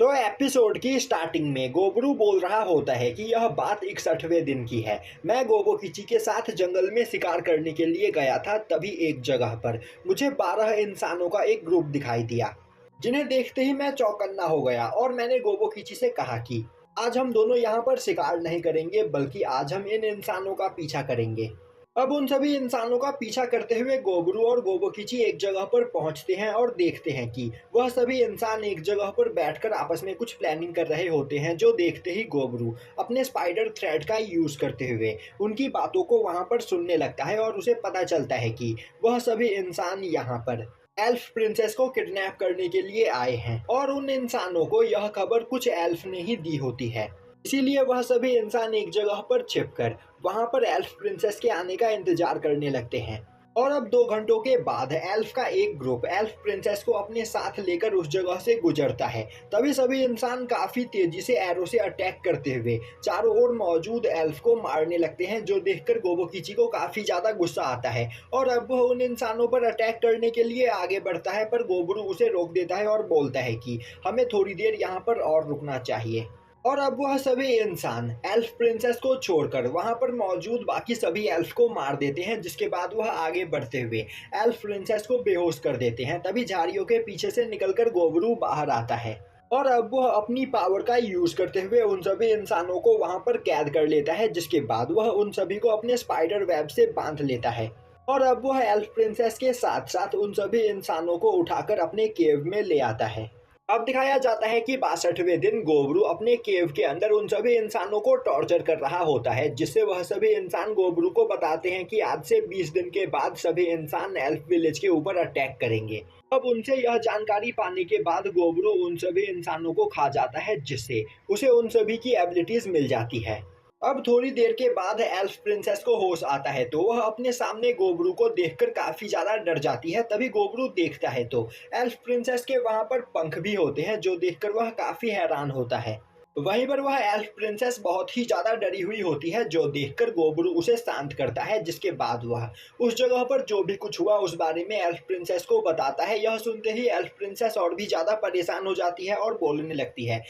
तो एपिसोड की स्टार्टिंग में गोबरू बोल रहा होता है कि यह बात 61वें दिन की है। मैं गोबोकिची के साथ जंगल में शिकार करने के लिए गया था, तभी एक जगह पर मुझे 12 इंसानों का एक ग्रुप दिखाई दिया, जिन्हें देखते ही मैं चौकन्ना हो गया और मैंने गोबोकिची से कहा कि आज हम दोनों यहाँ पर शिकार नहीं करेंगे, बल्कि आज हम इन इंसानों का पीछा करेंगे। अब उन सभी इंसानों का पीछा करते हुए गोबरू और गोबोकिची एक जगह पर पहुंचते हैं और देखते हैं कि वह सभी इंसान एक जगह पर बैठकर आपस में कुछ प्लानिंग कर रहे होते हैं, जो देखते ही गोबरू अपने स्पाइडर थ्रेड का यूज करते हुए उनकी बातों को वहां पर सुनने लगता है और उसे पता चलता है कि वह सभी इंसान यहाँ पर एल्फ प्रिंसेस को किडनैप करने के लिए आए हैं और उन इंसानों को यह खबर कुछ एल्फ ने ही दी होती है। इसीलिए वह सभी इंसान एक जगह पर छिपकर वहां पर एल्फ प्रिंसेस के आने का इंतजार करने लगते हैं। और अब 2 घंटों के बाद एल्फ का एक ग्रुप एल्फ प्रिंसेस को अपने साथ लेकर उस जगह से गुजरता है। तभी सभी इंसान काफी तेजी से एरो से अटैक करते हुए चारों ओर मौजूद एल्फ को मारने लगते हैं, जो देखकर गोबोकिची को काफी ज्यादा गुस्सा आता है और अब वह उन इंसानों पर अटैक करने के लिए आगे बढ़ता है, पर गोबरू उसे रोक देता है और बोलता है कि हमें थोड़ी देर यहाँ पर और रुकना चाहिए। और अब वह सभी इंसान एल्फ प्रिंसेस को छोड़कर वहां पर मौजूद बाकी सभी एल्फ को मार देते हैं, जिसके बाद वह आगे बढ़ते हुए एल्फ प्रिंसेस को बेहोश कर देते हैं। तभी झाड़ियों के पीछे से निकलकर गोबरू बाहर आता है और अब वह अपनी पावर का यूज करते हुए उन सभी इंसानों को वहां पर कैद कर लेता है, जिसके बाद वह उन सभी को अपने स्पाइडर वेब से बांध लेता है। और अब वह एल्फ प्रिंसेस के साथ साथ उन सभी इंसानों को उठाकर अपने केव में ले आता है। अब दिखाया जाता है कि 62वें दिन गोबरू अपने केव के अंदर उन सभी इंसानों को टॉर्चर कर रहा होता है, जिससे वह सभी इंसान गोबरू को बताते हैं कि आज से 20 दिन के बाद सभी इंसान एल्फ विलेज के ऊपर अटैक करेंगे। अब उनसे यह जानकारी पाने के बाद गोबरू उन सभी इंसानों को खा जाता है, जिससे उसे उन सभी की एबिलिटीज मिल जाती है। अब थोड़ी देर के बाद एल्फ प्रिंसेस को होश आता है, तो वह अपने सामने गोबरू को देखकर काफी ज्यादा डर जाती है। तभी गोबरू देखता है तो एल्फ प्रिंसेस के वहां पर पंख भी होते हैं, जो देखकर वह काफी हैरान होता है। वहीं पर वह एल्फ प्रिंसेस बहुत ही ज्यादा डरी हुई होती है, जो देखकर गोबरू उसे शांत करता है, जिसके बाद वह उस जगह पर जो भी कुछ हुआ उस बारे में एल्फ प्रिंसेस को बताता है। यह सुनते ही एल्फ प्रिंसेस और भी ज्यादा परेशान हो जाती है और बोलने लगती है,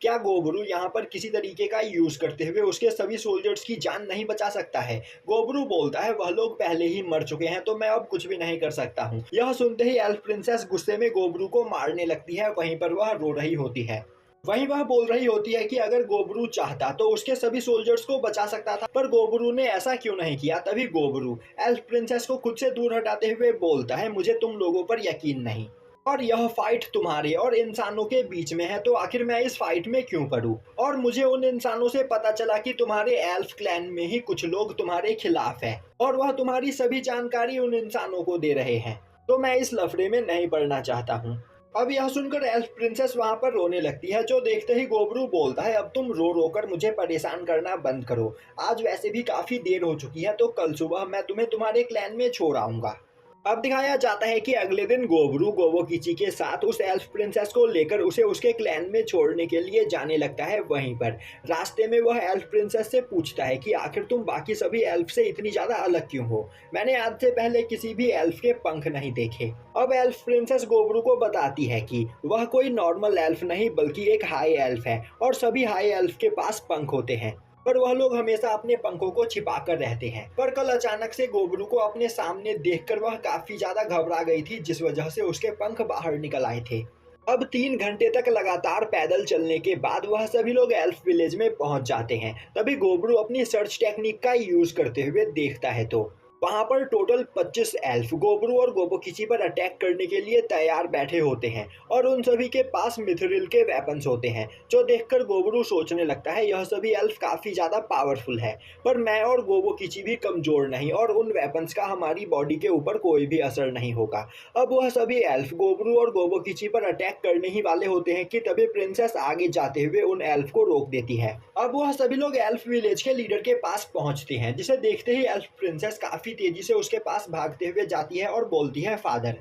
क्या गोबरू यहाँ पर किसी तरीके का यूज करते हुए उसके सभी सोल्जर्स की जान नहीं बचा सकता है? गोबरू बोलता है, वह लोग पहले ही मर चुके हैं, तो मैं अब कुछ भी नहीं कर सकता हूँ। यह सुनते ही एल्फ प्रिंसेस गुस्से में गोबरू को मारने लगती है। वहीं पर वह रो रही होती है। वहीं वह बोल रही होती है कि अगर गोबरू चाहता तो उसके सभी सोल्जर्स को बचा सकता था, पर गोबरू ने ऐसा क्यों नहीं किया। तभी गोबरू एल्फ प्रिंसेस को खुद से दूर हटाते हुए बोलता है, मुझे तुम लोगों पर यकीन नहीं, और यह फाइट तुम्हारे और इंसानों के बीच में है, तो आखिर मैं इस फाइट में क्यों पड़ूं? और मुझे उन इंसानों से पता चला कि तुम्हारे एल्फ क्लैन में ही कुछ लोग तुम्हारे खिलाफ हैं और वह तुम्हारी सभी जानकारी उन इंसानों को दे रहे हैं, तो मैं इस लफड़े में नहीं पड़ना चाहता हूँ। अब यह सुनकर एल्फ प्रिंसेस वहां पर रोने लगती है, जो देखते ही गोबरू बोलता है, अब तुम रो रो कर मुझे परेशान करना बंद करो। आज वैसे भी काफी देर हो चुकी है, तो कल सुबह मैं तुम्हें तुम्हारे क्लैन में छोड़ आऊंगा। अब दिखाया जाता है कि अगले दिन गोबरू गोबोकिची के साथ उस एल्फ प्रिंसेस को लेकर उसे उसके क्लैन में छोड़ने के लिए जाने लगता है। वहीं पर रास्ते में वह एल्फ प्रिंसेस से पूछता है कि आखिर तुम बाकी सभी एल्फ से इतनी ज्यादा अलग क्यों हो? मैंने आज से पहले किसी भी एल्फ के पंख नहीं देखे। अब एल्फ प्रिंसेस गोबरू को बताती है कि वह कोई नॉर्मल एल्फ नहीं बल्कि एक हाई एल्फ है और सभी हाई एल्फ के पास पंख होते हैं, पर वह लोग हमेशा अपने पंखों को छिपाकर रहते हैं। पर कल अचानक से गोबरू को अपने सामने देखकर वह काफी ज्यादा घबरा गई थी, जिस वजह से उसके पंख बाहर निकल आए थे। अब 3 घंटे तक लगातार पैदल चलने के बाद वह सभी लोग एल्फ विलेज में पहुंच जाते हैं। तभी गोबरू अपनी सर्च टेक्निक का यूज करते हुए देखता है तो वहां पर टोटल 25 एल्फ गोबरू और गोबोकिची पर अटैक करने के लिए तैयार बैठे होते हैं और उन सभी के पास मिथरिल के वेपन्स होते हैं, जो देखकर गोबरू सोचने लगता है यह सभी एल्फ काफी ज्यादा पावरफुल है, पर मैं और गोबोकिची भी कमजोर नहीं और उन वेपन्स का हमारी बॉडी के ऊपर कोई भी असर नहीं होगा। अब वह सभी एल्फ गोबरू और गोबोकिची पर अटैक करने ही वाले होते हैं कि तभी प्रिंसेस आगे जाते हुए उन एल्फ को रोक देती है। अब वह सभी लोग एल्फ विलेज के लीडर के पास पहुंचते हैं, जिसे देखते ही एल्फ प्रिंसेस काफी तेजी से उसके पास भागते हुए जाती है और बोलती है, फादर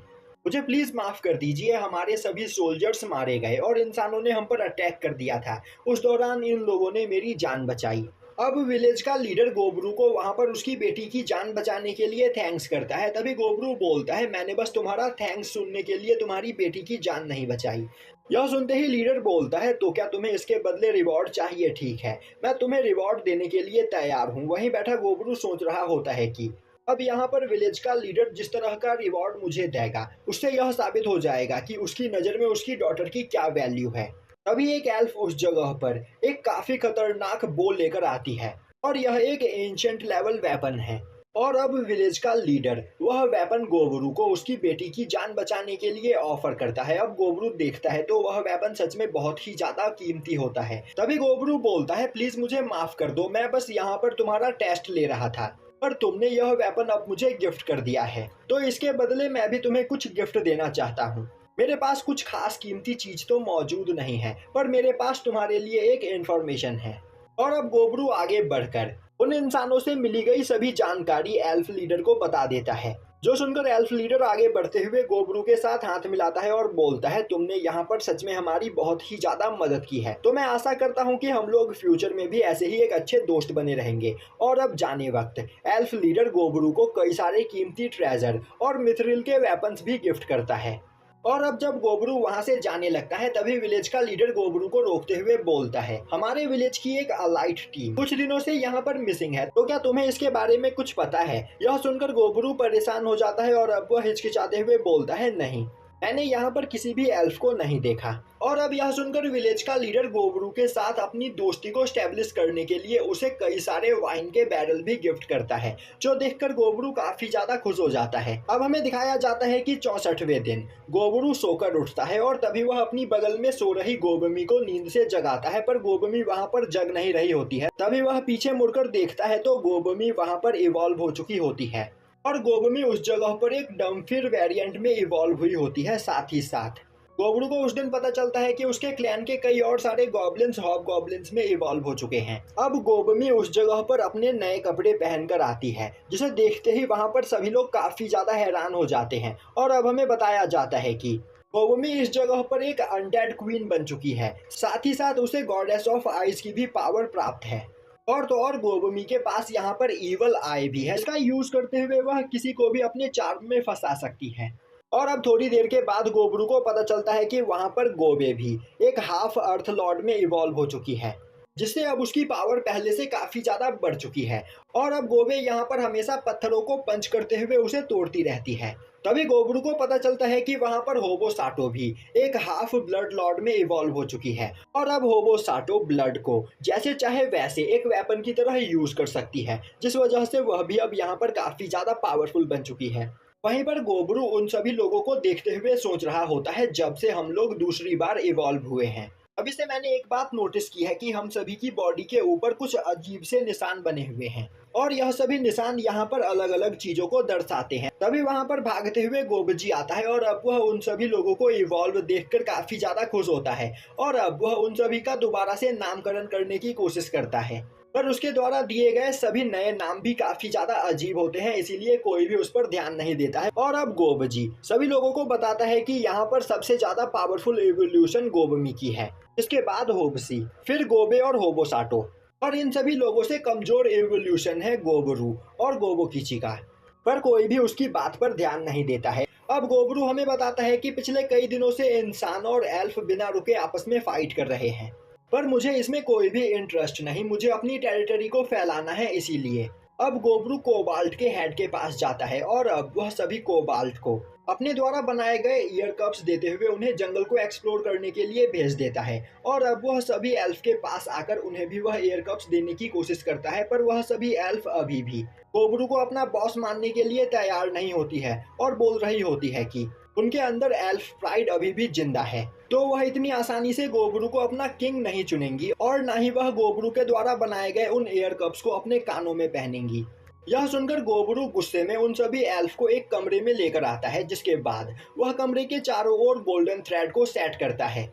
मुझे प्लीज माफ कर दीजिए, हमारे सभी सोल्जर्स मारे गए और इंसानों ने हम पर अटैक कर दिया था। उस दौरान इन लोगों ने मेरी जान बचाई। अब विलेज का लीडर गोबरू को वहां पर उसकी बेटी की जान बचाने के लिए थैंक्स करता है। तभी गोबरू बोलता है, मैंने बस तुम्हारा थैंक्स सुनने के लिए तुम्हारी बेटी की जान नहीं बचाई, यह सुनते ही लीडर बोलता है, तो क्या तुम्हें इसके बदले रिवॉर्ड चाहिए? ठीक है, मैं तुम्हें रिवॉर्ड देने के लिए तैयार हूँ। वहीं बैठा गोबरू सोच रहा होता है कि अब यहाँ पर विलेज का लीडर जिस तरह का रिवॉर्ड मुझे देगा, उससे यह साबित हो जाएगा कि उसकी नज़र में उसकी डॉटर की क्या वैल्यू है। तभी एक एल्फ उस जगह पर एक काफी खतरनाक बोल लेकर आती है और यह एक एंशिएंट लेवल वेपन है। और अब विलेज का लीडर वह वेपन गोबरू को उसकी बेटी की जान बचाने के लिए ऑफर करता है। अब गोबरू देखता है तो वह वेपन सच में बहुत ही ज्यादा कीमती होता है। तभी गोबरू बोलता है, प्लीज मुझे माफ कर दो, मैं बस यहाँ पर तुम्हारा टेस्ट ले रहा था, पर तुमने यह वेपन अब मुझे गिफ्ट कर दिया है, तो इसके बदले मैं भी तुम्हें कुछ गिफ्ट देना चाहता हूँ। मेरे पास कुछ खास कीमती चीज तो मौजूद नहीं है, पर मेरे पास तुम्हारे लिए एक इन्फॉर्मेशन है। और अब गोबरू आगे बढ़कर उन इंसानों से मिली गई सभी जानकारी एल्फ लीडर को बता देता है, जो सुनकर एल्फ लीडर आगे बढ़ते हुए गोबरू के साथ हाथ मिलाता है और बोलता है, तुमने यहाँ पर सच में हमारी बहुत ही ज्यादा मदद की है, तो मैं आशा करता हूँ कि हम लोग फ्यूचर में भी ऐसे ही एक अच्छे दोस्त बने रहेंगे। और अब जाने वक्त एल्फ लीडर गोबरू को कई सारे कीमती ट्रेजर और मिथरिल के वेपन्स भी गिफ्ट करता है। और अब जब गोबरू वहां से जाने लगता है तभी विलेज का लीडर गोबरू को रोकते हुए बोलता है, हमारे विलेज की एक अलाइट टीम कुछ दिनों से यहाँ पर मिसिंग है, तो क्या तुम्हें इसके बारे में कुछ पता है? यह सुनकर गोबरू परेशान हो जाता है और अब वह हिचकिचाते हुए बोलता है, नहीं, मैंने यहाँ पर किसी भी एल्फ को नहीं देखा। और अब यह सुनकर विलेज का लीडर गोबरू के साथ अपनी दोस्ती को स्टेब्लिश करने के लिए उसे कई सारे वाइन के बैरल भी गिफ्ट करता है, जो देखकर गोबरू काफी ज्यादा खुश हो जाता है। अब हमें दिखाया जाता है कि 64वें दिन गोबरू सोकर उठता है और तभी वह अपनी बगल में सो रही गोबमी को नींद से जगाता है, पर गोबमी वहां पर जग नहीं रही होती है। तभी वह पीछे मुड़कर देखता है तो गोबमी वहां पर इवॉल्व हो चुकी होती है और गोबमी उस जगह पर एक डम्फिर वेरिएंट में इवॉल्व हुई होती है। साथ ही साथ गोबरू को उस दिन पता चलता है कि उसके क्लैन के कई और सारे गॉब्लिन्स हॉबगॉब्लिन्स में इवॉल्व हो चुके हैं। अब गोबमी उस जगह पर अपने नए कपड़े पहनकर आती है, जिसे देखते ही वहां पर सभी लोग काफी ज्यादा हैरान हो जाते हैं। और अब हमें बताया जाता है कि गोबमी इस जगह पर एक अनडेड क्वीन बन चुकी है, साथ ही साथ उसे गॉडेस ऑफ आइज की भी पावर प्राप्त है। और तो और गोबमी के पास यहाँ पर ईवल आई भी है, इसका यूज करते हुए वह किसी को भी अपने चार्म में फंसा सकती है। और अब थोड़ी देर के बाद गोबरू को पता चलता है कि वहां पर गोबे भी एक हाफ अर्थ लॉर्ड में इवॉल्व हो चुकी है, जिससे अब उसकी पावर पहले से काफी ज्यादा बढ़ चुकी है। और अब गोबे यहाँ पर हमेशा पत्थरों को पंच करते हुए उसे तोड़ती रहती है। तभी गोबरू को पता चलता है कि वहां पर होबो साटो भी एक हाफ ब्लड लॉर्ड में इवॉल्व हो चुकी है और अब होबो साटो ब्लड को जैसे चाहे वैसे एक वेपन की तरह यूज कर सकती है, जिस वजह से वह भी अब यहाँ पर काफी ज्यादा पावरफुल बन चुकी है। वहीं पर गोबरू उन सभी लोगों को देखते हुए सोच रहा होता है, जब से हम लोग दूसरी बार इवॉल्व हुए हैं अभी से मैंने एक बात नोटिस की है कि हम सभी की बॉडी के ऊपर कुछ अजीब से निशान बने हुए हैं और यह सभी निशान यहाँ पर अलग अलग चीजों को दर्शाते हैं। तभी वहां पर भागते हुए गोबजी आता है और अब वह उन सभी लोगों को इवॉल्व देखकर काफी ज्यादा खुश होता है और अब वह उन सभी का दोबारा से नामकरण करने की कोशिश करता है, पर उसके द्वारा दिए गए सभी नए नाम भी काफी ज्यादा अजीब होते हैं, इसीलिए कोई भी उस पर ध्यान नहीं देता है। और अब गोबजी सभी लोगों को बताता है कि यहाँ पर सबसे ज्यादा पावरफुल एवोल्यूशन गोबमी की है, इसके बाद होबसी, फिर गोबे और होबोसाटो, और इन सभी लोगों से कमजोर एवोल्यूशन है गोबरू और गोबोकिची का, पर कोई भी उसकी बात पर ध्यान नहीं देता है। अब गोबरू हमें बताता है कि पिछले कई दिनों से इंसान और एल्फ बिना रुके आपस में फाइट कर रहे हैं, पर मुझे इसमें कोई भी इंटरेस्ट नहीं, मुझे अपनी टेरिटरी को फैलाना है, इसीलिए अब गोबरू कोबाल्ट के हेड के पास जाता है और अब वह सभी कोबाल्ट को अपने द्वारा बनाए गए ईयर कप्स देते हुए उन्हें जंगल को एक्सप्लोर करने के लिए भेज देता है। और अब वह सभी एल्फ के पास आकर उन्हें भी वह ईयर कप्स देने की कोशिश करता है, पर वह सभी एल्फ अभी भी गोबरू को अपना बॉस मानने के लिए तैयार नहीं होती है और बोल रही होती है कि उनके अंदर एल्फ प्राइड अभी भी जिंदा है, तो वह इतनी आसानी से गोबरू को अपना किंग नहीं चुनेंगी और न ही वह गोबरू के द्वारा बनाए गए उन एयर कप्स को अपने कानों में पहनेंगी। यह सुनकर गोबरू गुस्से में उन सभी एल्फ को एक कमरे में लेकर आता है, जिसके बाद वह कमरे के चारों ओर गोल्डन थ्रेड को सेट करता है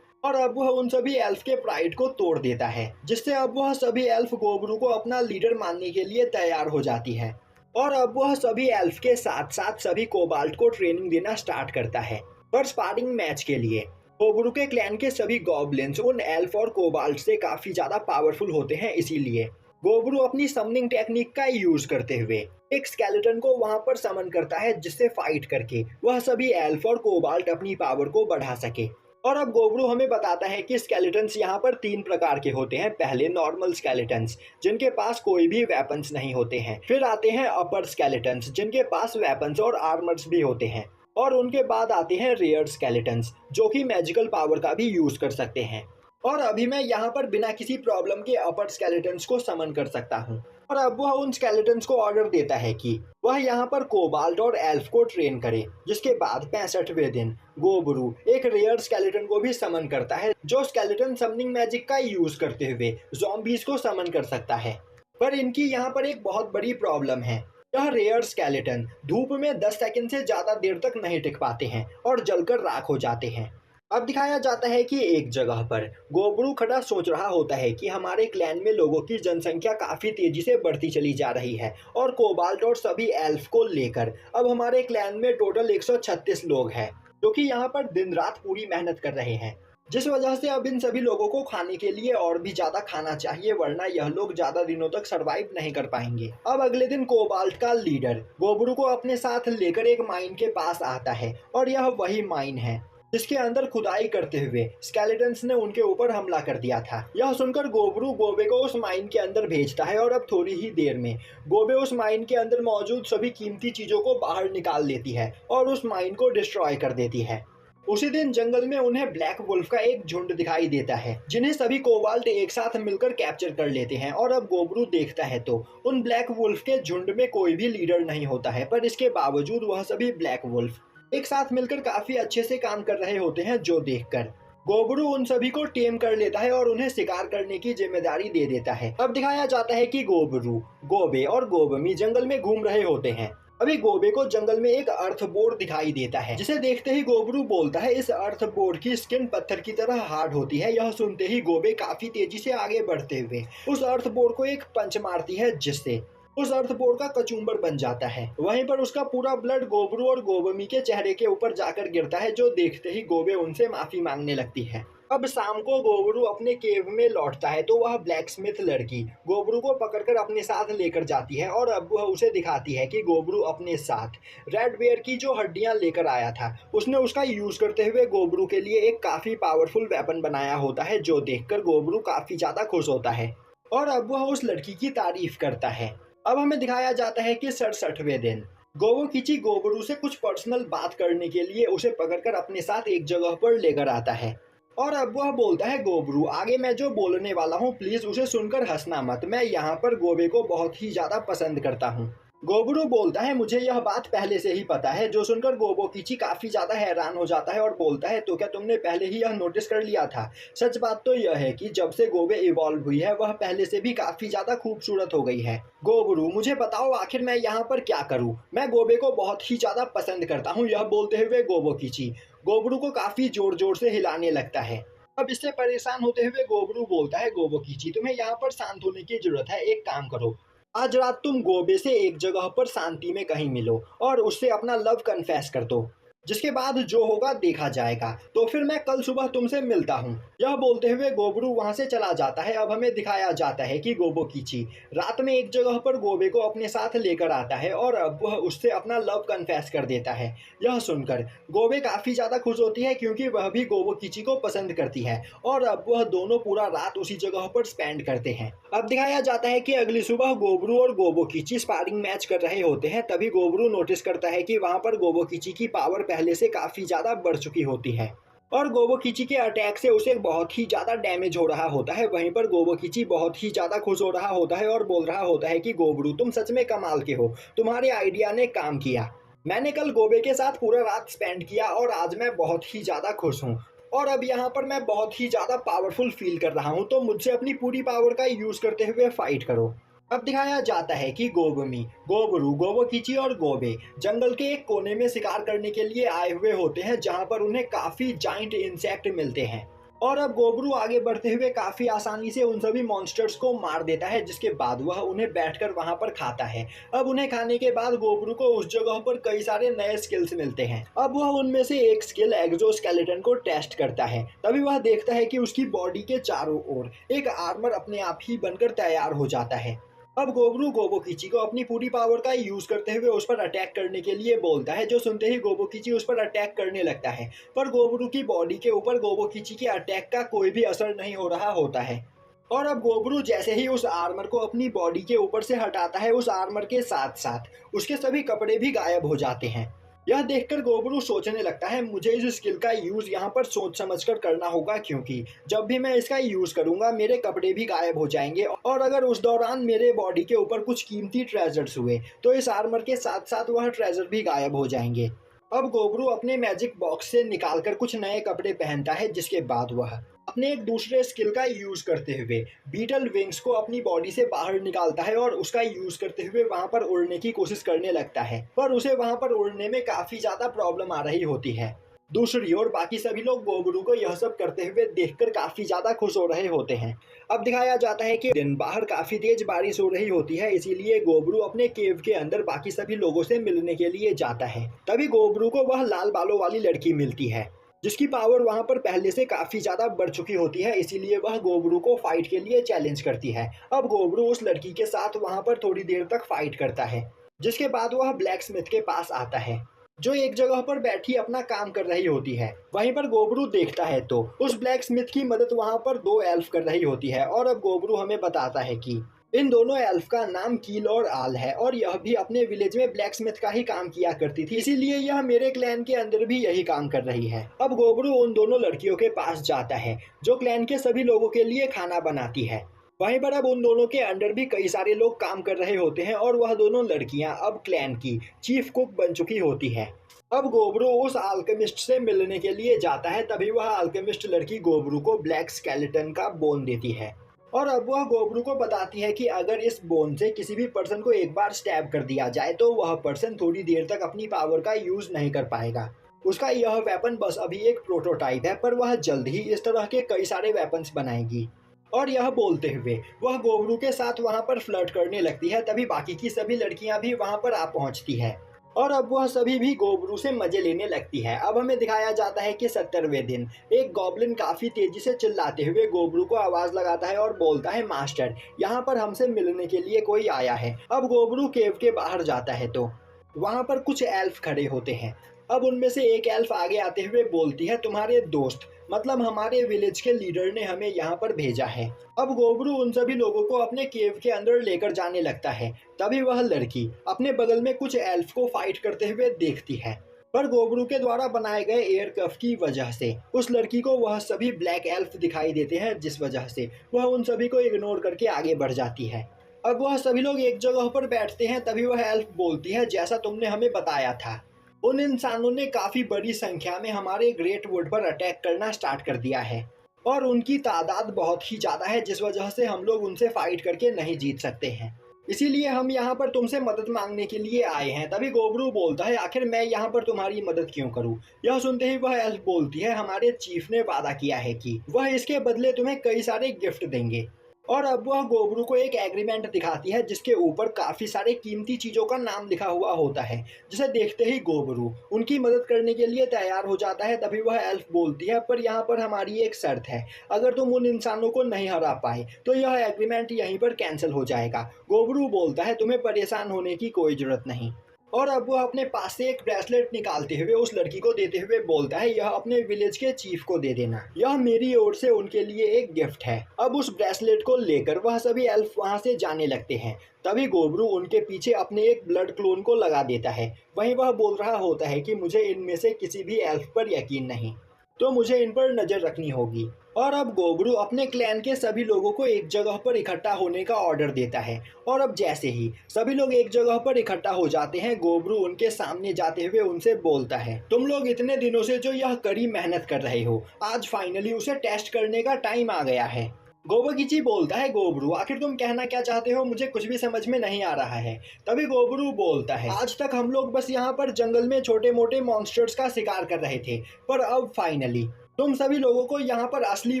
और अब वह उन सभी एल्फ के प्राइड को तोड़ देता है, जिससे अब वह सभी एल्फ गोबरू को अपना लीडर मानने के लिए तैयार हो जाती है। और अब वह सभी एल्फ के साथ साथ सभी कोबाल्ट को ट्रेनिंग देना स्टार्ट करता है, पर स्पारिंग मैच के लिए गोबरू के क्लैन के सभी गॉब्लिन्स उन एल्फ और कोबाल्ट से काफी ज्यादा पावरफुल होते हैं, इसीलिए गोबरू अपनी समनिंग टेक्निक का यूज करते हुए एक स्केलेटन को वहां पर समन करता है, जिससे फाइट करके वह सभी एल्फ और कोबाल्ट अपनी पावर को बढ़ा सके। और अब गोबरू हमें बताता है कि स्केलेटन्स यहाँ पर 3 प्रकार के होते हैं। पहले नॉर्मल स्केलेटन्स, जिनके पास कोई भी वेपन्स नहीं होते हैं। फिर आते हैं अपर स्केलेटन्स, जिनके पास वेपन्स और आर्मर्स भी होते हैं। और उनके बाद आते हैं रेयर स्केलेटन्स, जो कि मैजिकल पावर का भी यूज कर सकते हैं। और अभी मैं यहाँ पर बिना किसी प्रॉब्लम के अपर स्केलेटन्स को समन कर सकता हूँ। और अब वह उन स्केलेटन्स को ऑर्डर देता है कि वह यहाँ पर कोबाल्ट और एल्फ को ट्रेन करे, जिसके बाद 65वें दिन गोबरू एक रेयर स्केलेटन को भी समन करता है, जो स्केलेटन समनिंग मैजिक का यूज करते हुए ज़ॉम्बीज को समन कर सकता है। पर इनकी यहाँ पर एक बहुत बड़ी प्रॉब्लम है। यह रेयर स्केलेटन धूप में 10 सेकंड से ज्यादा देर तक नहीं टिक पाते हैं और जलकर राख हो जाते हैं। अब दिखाया जाता है कि एक जगह पर गोबरू खड़ा सोच रहा होता है कि हमारे क्लैन में लोगों की जनसंख्या काफी तेजी से बढ़ती चली जा रही है और कोबाल्ट और सभी एल्फ को लेकर अब हमारे क्लैन में टोटल 136 लोग हैं, जो कि यहाँ पर दिन रात पूरी मेहनत कर रहे हैं, जिस वजह से अब इन सभी लोगों को खाने के लिए और भी ज्यादा खाना चाहिए, वरना यह लोग ज्यादा दिनों तक सरवाइव नहीं कर पाएंगे। अब अगले दिन कोबाल्ट का लीडर गोबरू को अपने साथ लेकर एक माइन के पास आता है और यह वही माइन है जिसके अंदर खुदाई करते हुए स्केलेटन्स ने उनके ऊपर हमला कर दिया था। यह सुनकर गोबरू गोबे को उस माइन के अंदर भेजता है और अब थोड़ी ही देर में गोबे उस माइन के अंदर मौजूद सभी कीमती चीजों को बाहर निकाल लेती है और उस माइन को डिस्ट्रॉय कर देती है। उसी दिन जंगल में उन्हें ब्लैक वुल्फ का एक झुंड दिखाई देता है, जिन्हें सभी कोबाल्ट एक साथ मिलकर कैप्चर कर लेते हैं। और अब गोबरू देखता है तो उन ब्लैक वुल्फ के झुंड में कोई भी लीडर नहीं होता है, पर इसके बावजूद वह सभी ब्लैक वुल्फ एक साथ मिलकर काफी अच्छे से काम कर रहे होते हैं, जो देखकर गोबरू उन सभी को टेम कर लेता है और उन्हें शिकार करने की जिम्मेदारी दे देता है। अब दिखाया जाता है कि गोबरू, गोबे और गोबमी जंगल में घूम रहे होते हैं। अभी गोबे को जंगल में एक अर्थ बोर्ड दिखाई देता है, जिसे देखते ही गोबरू बोलता है इस अर्थ बोर्ड की स्किन पत्थर की तरह हार्ड होती है। यह सुनते ही गोबे काफी तेजी से आगे बढ़ते हुए उस अर्थ बोर्ड को एक पंच मारती है, जिससे उस अर्थ बोर्ड का कचूमर बन जाता है। वहीं पर उसका पूरा ब्लड गोबरू और गोबमी के चेहरे के ऊपर जाकर गिरता है, जो देखते ही गोबे उनसे माफी मांगने लगती है। अब शाम को गोबरू अपने केव में लौटता है तो वह ब्लैक स्मिथ लड़की गोबरू को पकड़कर अपने साथ लेकर जाती है और अब वह उसे दिखाती है कि गोबरू अपने साथ रेड बेयर की जो हड्डियां लेकर आया था, उसने उसका यूज करते हुए गोबरू के लिए एक काफी पावरफुल वेपन बनाया होता है, जो देखकर गोबरू काफी ज्यादा खुश होता है और अब वह उस लड़की की तारीफ करता है। अब हमें दिखाया जाता है कि 67वें दिन गोबोकिची गोबरू से कुछ पर्सनल बात करने के लिए उसे पकड़कर अपने साथ एक जगह पर लेकर आता है और अब वह बोलता है गोबरू, आगे मैं जो बोलने वाला हूँ प्लीज उसे सुनकर हंसना मत, मैं यहाँ पर गोबे को बहुत ही ज्यादा पसंद करता हूँ। गोबरू बोलता है मुझे यह बात पहले से ही पता है, जो सुनकर गोबोकिची काफी ज्यादा हैरान हो जाता है और बोलता है तो क्या तुमने पहले ही यह नोटिस कर लिया था? सच बात तो यह है कि जब से गोबे इवॉल्व हुई है वह पहले से भी काफी ज्यादा खूबसूरत हो गई है। गोबरू, मुझे बताओ आखिर मैं यहाँ पर क्या करूँ, मैं गोबे को बहुत ही ज्यादा पसंद करता हूँ। यह बोलते हुए गोबोकिची गोबरू को काफी जोर जोर से हिलाने लगता है। अब इससे परेशान होते हुए गोबरू बोलता है गोबोकिची, तुम्हें यहाँ पर शांत होने की जरूरत है, एक काम करो, आज रात तुम गोबे से एक जगह पर शांति में कहीं मिलो और उससे अपना लव कन्फेस कर दो, जिसके बाद जो होगा देखा जाएगा, तो फिर मैं कल सुबह तुमसे मिलता हूँ। यह बोलते हुए गोबरू वहां से चला जाता है। अब हमें दिखाया जाता है कि गोबोकिची रात में एक जगह पर गोबे को अपने साथ लेकर आता है और अब वह उससे अपना लव कन्फेस कर देता है। यह सुनकर गोबे काफी ज्यादा खुश होती है, क्योंकि वह भी गोबोकिची को पसंद करती है और अब वह दोनों पूरा रात उसी जगह पर स्पेंड करते हैं। अब दिखाया जाता है कि अगली सुबह गोबरू और गोबोकिची स्पारिंग मैच कर रहे होते हैं। तभी गोबरू नोटिस करता है कि वहां पर गोबोकिची की पावर पहले से काफी ज्यादा बढ़ चुकी होती है और गोबोकिची के अटैक से उसे बहुत ही ज्यादा डैमेज हो रहा होता है। वहीं पर गोबोकिची बहुत ही ज्यादा खुश हो रहा होता है और बोल रहा होता है कि गोबरू, तुम सच में कमाल के हो, तुम्हारे आइडिया ने काम किया। मैंने कल गोबे के साथ पूरा रात स्पेंड किया और आज मैं बहुत ही ज्यादा खुश हूँ और अब यहाँ पर मैं बहुत ही ज्यादा पावरफुल फील कर रहा हूँ, तो मुझसे अपनी पूरी पावर का यूज करते हुए फाइट करो। अब दिखाया जाता है कि गोबमी, गोबरू, गोबोकिची और गोबे जंगल के एक कोने में शिकार करने के लिए आए हुए होते हैं, जहां पर उन्हें काफी जाइंट इंसेक्ट मिलते हैं और अब गोबरू आगे बढ़ते हुए काफी आसानी से उन सभी मॉन्स्टर्स को मार देता है, जिसके बाद वह उन्हें बैठकर वहां पर खाता है। अब उन्हें खाने के बाद गोबरू को उस जगह पर कई सारे नए स्किल्स मिलते हैं। अब वह उनमें से एक स्किल एक्सोस्केलेटन को टेस्ट करता है। तभी वह देखता है कि उसकी बॉडी के चारों ओर एक आर्मर अपने आप ही बनकर तैयार हो जाता है। अब गोबरू गोबोकिची को अपनी पूरी पावर का यूज करते हुए उस पर अटैक करने के लिए बोलता है, जो सुनते ही गोबोकिची उस पर अटैक करने लगता है। पर गोबरू की बॉडी के ऊपर गोबोकिची के अटैक का कोई भी असर नहीं हो रहा होता है। और अब गोबरू जैसे ही उस आर्मर को अपनी बॉडी के ऊपर से हटाता है, उस आर्मर के साथ साथ उसके सभी कपड़े भी गायब हो जाते हैं। यह देखकर गोबरू सोचने लगता है, मुझे इस स्किल का यूज यहाँ पर सोच समझकर करना होगा, क्योंकि जब भी मैं इसका यूज करूंगा मेरे कपड़े भी गायब हो जाएंगे, और अगर उस दौरान मेरे बॉडी के ऊपर कुछ कीमती ट्रेजर्स हुए तो इस आर्मर के साथ साथ वह ट्रेजर भी गायब हो जाएंगे। अब गोबरू अपने मैजिक बॉक्स से निकालकर कुछ नए कपड़े पहनता है, जिसके बाद वह अपने एक दूसरे स्किल का यूज करते हुए बीटल विंग्स को अपनी बॉडी से बाहर निकालता है और उसका यूज करते हुए वहां पर उड़ने की कोशिश करने लगता है, पर उसे वहां पर उड़ने में काफी ज्यादा प्रॉब्लम आ रही होती है। दूसरी ओर बाकी सभी लोग गोबरू को यह सब करते हुए देखकर काफी ज्यादा खुश हो रहे होते हैं। अब दिखाया जाता है कि दिन बाहर काफी तेज बारिश हो रही होती है, इसीलिए गोबरू अपने केव के अंदर बाकी सभी लोगों से मिलने के लिए जाता है। तभी गोबरू को वह लाल बालों वाली लड़की मिलती है, जिसकी पावर वहां पर पहले से काफी ज्यादा बढ़ चुकी होती है, इसीलिए वह गोबरू को फाइट के लिए चैलेंज करती है। अब गोबरू उस लड़की के साथ वहां पर थोड़ी देर तक फाइट करता है, जिसके बाद वह ब्लैक स्मिथ के पास आता है, जो एक जगह पर बैठी अपना काम कर रही होती है। वहीं पर गोबरू देखता है तो उस ब्लैक स्मिथ की मदद वहां पर दो एल्फ कर रही होती है, और अब गोबरू हमें बताता है कि इन दोनों एल्फ का नाम कील और आल है, और यह भी अपने विलेज में ब्लैक स्मिथ का ही काम किया करती थी, इसीलिए यह मेरे क्लैन के अंदर भी यही काम कर रही है। अब गोबरू उन दोनों लड़कियों के पास जाता है, जो क्लैन के सभी लोगों के लिए खाना बनाती है। वहीं पर अब उन दोनों के अंडर भी कई सारे लोग काम कर रहे होते हैं, और वह दोनों लड़कियां अब क्लैन की चीफ कुक बन चुकी होती है। अब गोबरू उस अल्केमिस्ट से मिलने के लिए जाता है, तभी वह अल्केमिस्ट लड़की गोबरू को ब्लैक स्केलेटन का बोन देती है, और अब वह गोबरू को बताती है कि अगर इस बोन से किसी भी पर्सन को एक बार स्टैब कर दिया जाए तो वह पर्सन थोड़ी देर तक अपनी पावर का यूज नहीं कर पाएगा। उसका यह वेपन बस अभी एक प्रोटोटाइप है, पर वह जल्द ही इस तरह के कई सारे वेपन्स बनाएगी। और यह बोलते हुए वह गोबरू के साथ वहां पर फ्लर्ट करने लगती है, तभी बाकी की सभी लड़कियां भी वहां पर आ पहुंचती है, और अब वह सभी भी गोबरू से मजे लेने लगती है। अब हमें दिखाया जाता है कि 70वें दिन एक गॉब्लिन काफी तेजी से चिल्लाते हुए गोबरू को आवाज लगाता है और बोलता है, मास्टर, यहाँ पर हमसे मिलने के लिए कोई आया है। अब गोबरू केव के बाहर जाता है तो वहां पर कुछ एल्फ खड़े होते हैं। अब उनमें से एक एल्फ आगे आते हुए बोलती है, तुम्हारे दोस्त मतलब हमारे विलेज के लीडर ने हमें यहाँ पर भेजा है। अब गोबरू उन सभी लोगों को अपने केव के अंदर लेकर जाने लगता है, तभी वह लड़की अपने बगल में कुछ एल्फ को फाइट करते हुए देखती है, पर गोबरू के द्वारा बनाए गए एयर कफ की वजह से उस लड़की को वह सभी ब्लैक एल्फ दिखाई देते हैं, जिस वजह से वह उन सभी को इग्नोर करके आगे बढ़ जाती है। अब वह सभी लोग एक जगह पर बैठते हैं, तभी वह एल्फ बोलती है, जैसा तुमने हमें बताया था उन इंसानों ने काफी बड़ी संख्या में हमारे ग्रेट वुड पर अटैक करना स्टार्ट कर दिया है, और उनकी तादाद बहुत ही ज्यादा है, जिस वजह से हम लोग उनसे फाइट करके नहीं जीत सकते हैं। इसीलिए हम यहाँ पर तुमसे मदद मांगने के लिए आए हैं। तभी गोबरू बोलता है, आखिर मैं यहाँ पर तुम्हारी मदद क्यों करूँ? यह सुनते ही वह एल्फ बोलती है, हमारे चीफ ने वादा किया है कि वह इसके बदले तुम्हें कई सारे गिफ्ट देंगे। और अब वह गोबरू को एक एग्रीमेंट दिखाती है, जिसके ऊपर काफी सारे कीमती चीजों का नाम लिखा हुआ होता है, जिसे देखते ही गोबरू उनकी मदद करने के लिए तैयार हो जाता है। तभी वह एल्फ बोलती है, पर यहाँ पर हमारी एक शर्त है, अगर तुम उन इंसानों को नहीं हरा पाए तो यह एग्रीमेंट यहीं पर कैंसिल हो जाएगा। गोबरू बोलता है, तुम्हें परेशान होने की कोई जरूरत नहीं। और अब वह अपने पास से एक ब्रेसलेट निकालते हुए उस लड़की को देते हुए बोलता है, यह अपने विलेज के चीफ को दे देना, यह मेरी ओर से उनके लिए एक गिफ्ट है। अब उस ब्रेसलेट को लेकर वह सभी एल्फ वहां से जाने लगते हैं। तभी गोबरू उनके पीछे अपने एक ब्लड क्लोन को लगा देता है। वहीं वह बोल रहा होता है कि मुझे इनमें से किसी भी एल्फ पर यकीन नहीं, तो मुझे इन पर नजर रखनी होगी। और अब गोबरू अपने क्लैन के सभी लोगों को एक जगह पर इकट्ठा होने का ऑर्डर देता है, और अब जैसे ही सभी लोग एक जगह पर इकट्ठा हो जाते हैं, गोबरू उनके सामने जाते हुए उनसे बोलता है, तुम लोग इतने दिनों से जो यह कड़ी मेहनत कर रहे हो, आज फाइनली उसे टेस्ट करने का टाइम आ गया है। गोबोकिची बोलता है, गोबरू आखिर तुम कहना क्या चाहते हो, मुझे कुछ भी समझ में नहीं आ रहा है। तभी गोबरू बोलता है, आज तक हम लोग बस यहाँ पर जंगल में छोटे मोटे मॉन्स्टर्स का शिकार कर रहे थे, पर अब फाइनली तुम सभी लोगों को यहाँ पर असली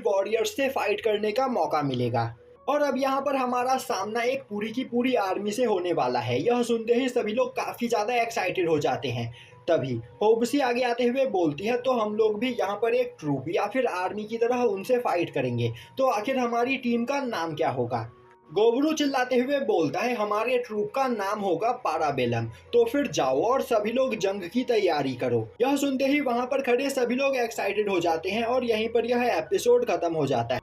वॉरियर्स से फाइट करने का मौका मिलेगा, और अब यहाँ पर हमारा सामना एक पूरी की पूरी आर्मी से होने वाला है। यह सुनते ही सभी लोग काफी ज्यादा एक्साइटेड हो जाते हैं। तभी होबसी आगे आते हुए बोलती है, तो हम लोग भी यहाँ पर एक ट्रूप या फिर आर्मी की तरह उनसे फाइट करेंगे, तो आखिर हमारी टीम का नाम क्या होगा? गोबरू चिल्लाते हुए बोलता है, हमारे ट्रूप का नाम होगा पाराबेलम, तो फिर जाओ और सभी लोग जंग की तैयारी करो। यह सुनते ही वहाँ पर खड़े सभी लोग एक्साइटेड हो जाते हैं और यहीं पर यह एपिसोड खत्म हो जाता है।